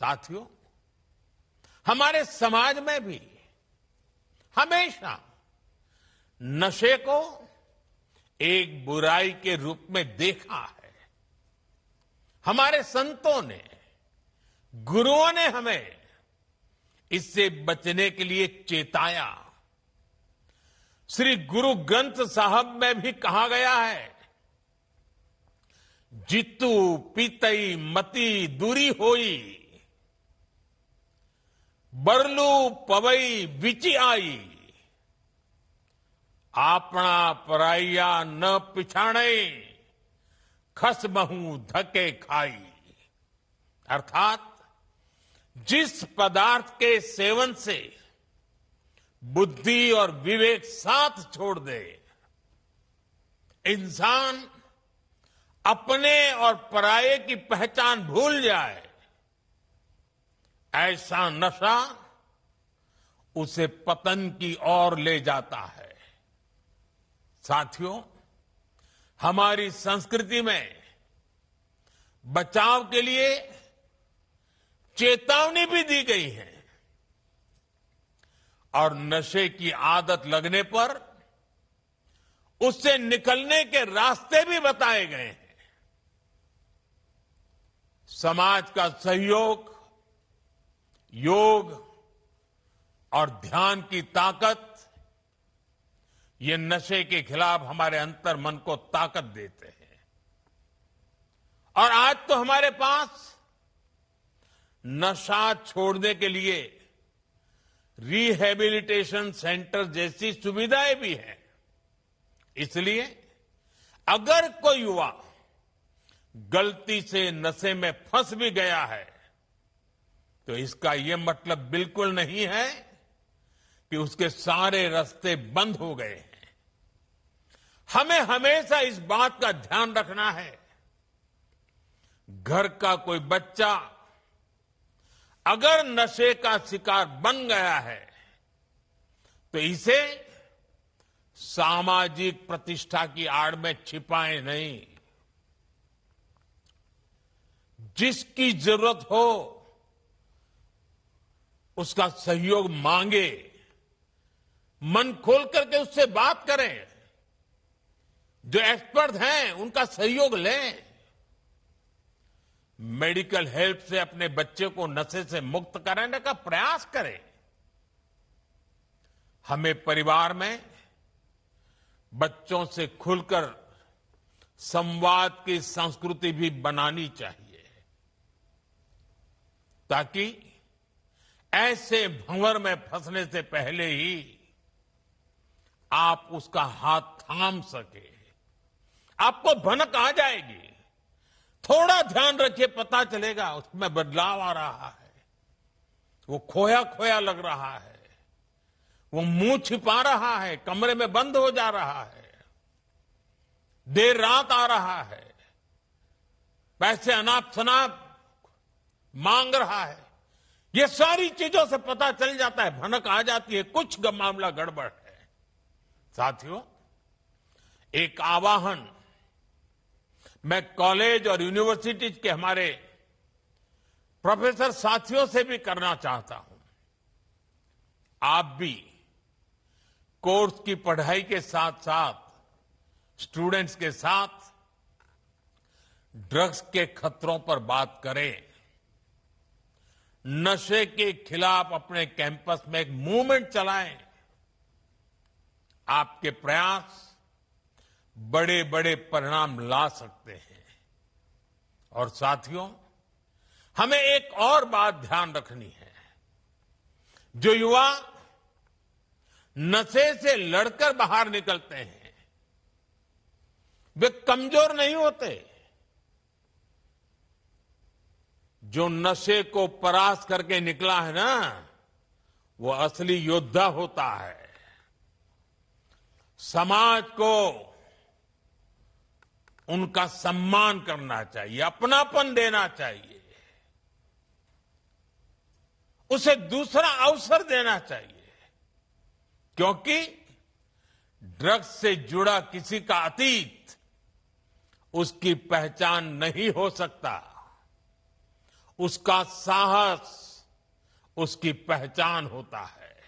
साथियों, हमारे समाज में भी हमेशा नशे को एक बुराई के रूप में देखा है। हमारे संतों ने, गुरुओं ने हमें इससे बचने के लिए चेताया। श्री गुरु ग्रंथ साहब में भी कहा गया है, जितु पीतई मति दूरी होई, बरलू पवई विचि आई, आपना पराइया न पिछाणे, खस महू धके खाई। अर्थात जिस पदार्थ के सेवन से बुद्धि और विवेक साथ छोड़ दे, इंसान अपने और पराये की पहचान भूल जाए, ऐसा नशा उसे पतन की ओर ले जाता है। साथियों, हमारी संस्कृति में बचाव के लिए चेतावनी भी दी गई है और नशे की आदत लगने पर उससे निकलने के रास्ते भी बताए गए हैं। समाज का सहयोग, योग और ध्यान की ताकत, ये नशे के खिलाफ हमारे अंतर मन को ताकत देते हैं। और आज तो हमारे पास नशा छोड़ने के लिए रिहैबिलिटेशन सेंटर जैसी सुविधाएं भी हैं। इसलिए अगर कोई युवा गलती से नशे में फंस भी गया है, तो इसका यह मतलब बिल्कुल नहीं है कि उसके सारे रास्ते बंद हो गए हैं। हमें हमेशा इस बात का ध्यान रखना है, घर का कोई बच्चा अगर नशे का शिकार बन गया है, तो इसे सामाजिक प्रतिष्ठा की आड़ में छिपाए नहीं। जिसकी जरूरत हो उसका सहयोग मांगे, मन खोल करके उससे बात करें, जो एक्सपर्ट हैं उनका सहयोग लें, मेडिकल हेल्प से अपने बच्चे को नशे से मुक्त कराने का प्रयास करें। हमें परिवार में बच्चों से खुलकर संवाद की संस्कृति भी बनानी चाहिए, ताकि ऐसे भंवर में फंसने से पहले ही आप उसका हाथ थाम सके। आपको भनक आ जाएगी, थोड़ा ध्यान रखिए, पता चलेगा उसमें बदलाव आ रहा है, वो खोया खोया लग रहा है, वो मुंह छिपा रहा है, कमरे में बंद हो जा रहा है, देर रात आ रहा है, पैसे अनाप शनाप मांग रहा है। ये सारी चीजों से पता चल जाता है, भनक आ जाती है, कुछ मामला गड़बड़ है। साथियों, एक आवाहन मैं कॉलेज और यूनिवर्सिटीज के हमारे प्रोफेसर साथियों से भी करना चाहता हूं। आप भी कोर्स की पढ़ाई के साथ साथ स्टूडेंट्स के साथ ड्रग्स के खतरों पर बात करें। नशे के खिलाफ अपने कैंपस में एक मूवमेंट चलाएं। आपके प्रयास बड़े बड़े परिणाम ला सकते हैं। और साथियों, हमें एक और बात ध्यान रखनी है। जो युवा नशे से लड़कर बाहर निकलते हैं, वे कमजोर नहीं होते। जो नशे को परास्त करके निकला है ना, वो असली योद्धा होता है। समाज को उनका सम्मान करना चाहिए, अपनापन देना चाहिए, उसे दूसरा अवसर देना चाहिए, क्योंकि ड्रग्स से जुड़ा किसी का अतीत उसकी पहचान नहीं हो सकता। उसका साहस उसकी पहचान होता है।